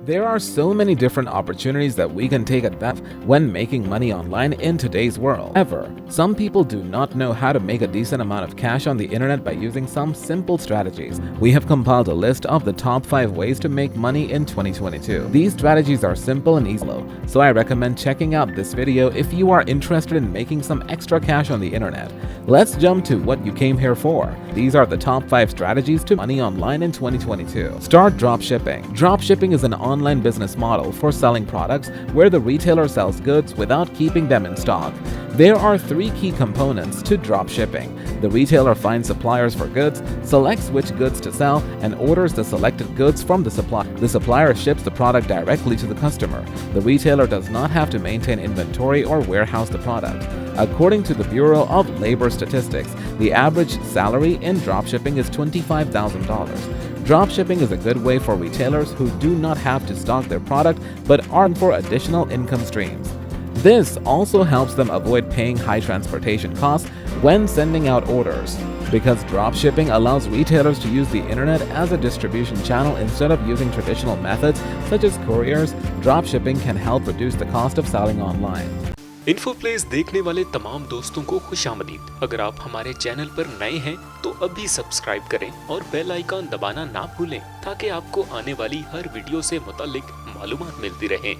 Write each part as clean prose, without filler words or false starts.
There are so many different opportunities that we can take advantage of when making money online in today's world. However, some people do not know how to make a decent amount of cash on the internet by using some simple strategies. We have compiled a list of the top 5 ways to make money in 2022. These strategies are simple and easy, so I recommend checking out this video if you are interested in making some extra cash on the internet. Let's jump to what you came here for. These are the top 5 strategies to money online in 2022. Start dropshipping. Dropshipping is an online business model for selling products where the retailer sells goods without keeping them in stock. There are 3 key components to dropshipping. The retailer finds suppliers for goods, selects which goods to sell, and orders the selected goods from the supplier. The supplier ships the product directly to the customer. The retailer does not have to maintain inventory or warehouse the product. According to the Bureau of Labor Statistics, the average salary in dropshipping is $25,000. Dropshipping is a good way for retailers who do not have to stock their product but are for additional income streams. This also helps them avoid paying high transportation costs when sending out orders. Because dropshipping allows retailers to use the internet as a distribution channel instead of using traditional methods such as couriers, dropshipping can help reduce the cost of selling online. इन्फोप्लेस देखने वाले तमाम दोस्तों को खुशामदीद। अगर आप हमारे channel पर नए हैं तो अभी सब्सक्राइब करें और बेल आइकन दबाना ना भूलें ताकि आपको आने वाली हर वीडियो से मुताल्लिक मालूमात मिलती रहें।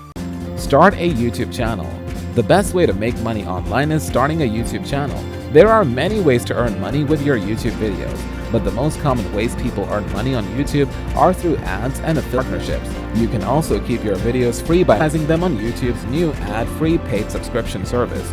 Start a YouTube channel. The best way to make money online is starting a YouTube channel. There are many ways to earn money with your YouTube videos, but the most common ways people earn money on YouTube are through ads and affiliate partnerships. You can also keep your videos free by advertising them on YouTube's new ad-free paid subscription service.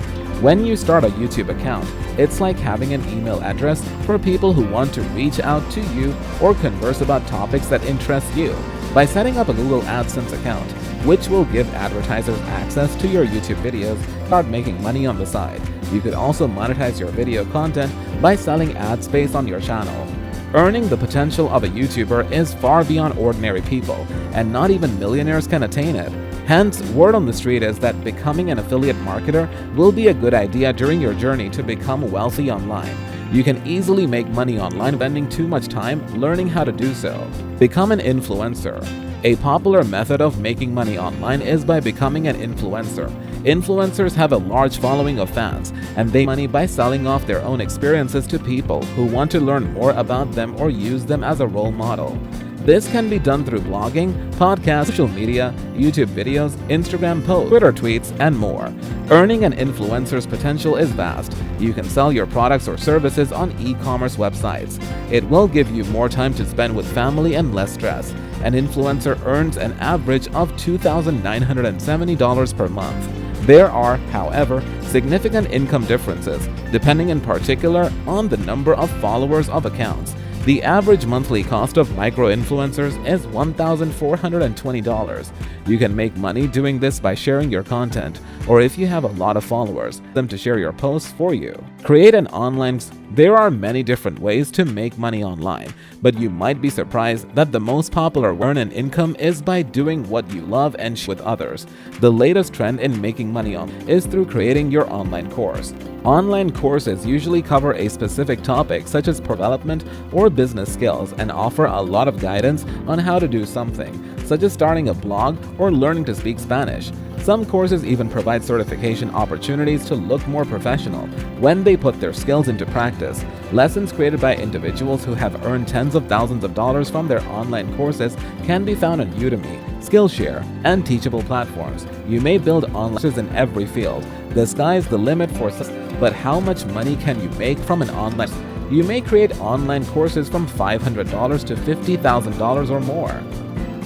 When you start a YouTube account, it's like having an email address for people who want to reach out to you or converse about topics that interest you. By setting up a Google AdSense account, which will give advertisers access to your YouTube videos, start making money on the side. You could also monetize your video content by selling ad space on your channel. Earning the potential of a YouTuber is far beyond ordinary people, and not even millionaires can attain it. Hence, word on the street is that becoming an affiliate marketer will be a good idea during your journey to become wealthy online. You can easily make money online spending too much time learning how to do so. Become an influencer. A popular method of making money online is by becoming an influencer. Influencers have a large following of fans, and they make money by selling off their own experiences to people who want to learn more about them or use them as a role model. This can be done through blogging, podcasts, social media, YouTube videos, Instagram posts, Twitter tweets, and more. Earning an influencer's potential is vast. You can sell your products or services on e-commerce websites. It will give you more time to spend with family and less stress. An influencer earns an average of $2,970 per month. There are, however, significant income differences, depending in particular on the number of followers of accounts. The average monthly cost of micro-influencers is $1,420. You can make money doing this by sharing your content, or if you have a lot of followers, them to share your posts for you. Create an online. There are many different ways to make money online, but you might be surprised that the most popular way to earn an income is by doing what you love and share with others. The latest trend in making money is through creating your online course. Online courses usually cover a specific topic such as development or business skills and offer a lot of guidance on how to do something, such as starting a blog or learning to speak Spanish. Some courses even provide certification opportunities to look more professional when they put their skills into practice. Lessons created by individuals who have earned tens of thousands of dollars from their online courses can be found on Udemy, Skillshare, and Teachable platforms. You may build online courses in every field. The sky's the limit for but how much money can you make from an online? You may create online courses from $500 to $50,000 or more.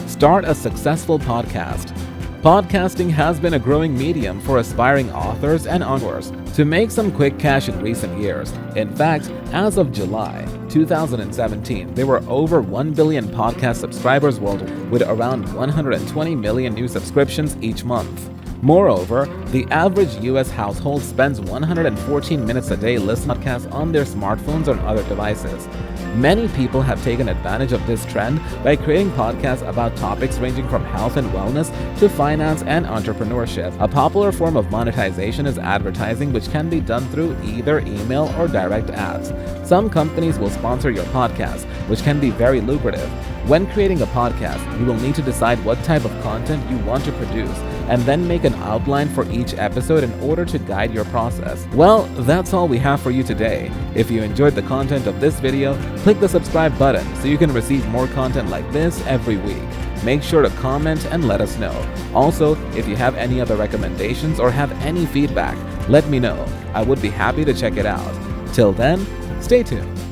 Start a successful podcast. Podcasting has been a growing medium for aspiring authors and entrepreneurs to make some quick cash in recent years. In fact, as of July 2017, there were over 1 billion podcast subscribers worldwide, with around 120 million new subscriptions each month. Moreover, the average U.S. household spends 114 minutes a day listening to podcasts on their smartphones or other devices. Many people have taken advantage of this trend by creating podcasts about topics ranging from health and wellness to finance and entrepreneurship. A popular form of monetization is advertising, which can be done through either email or direct ads. Some companies will sponsor your podcast, which can be very lucrative. When creating a podcast, you will need to decide what type of content you want to produce and then make an outline for each episode in order to guide your process. Well, that's all we have for you today. If you enjoyed the content of this video, click the subscribe button so you can receive more content like this every week. Make sure to comment and let us know. Also, if you have any other recommendations or have any feedback, let me know. I would be happy to check it out. Till then, stay tuned.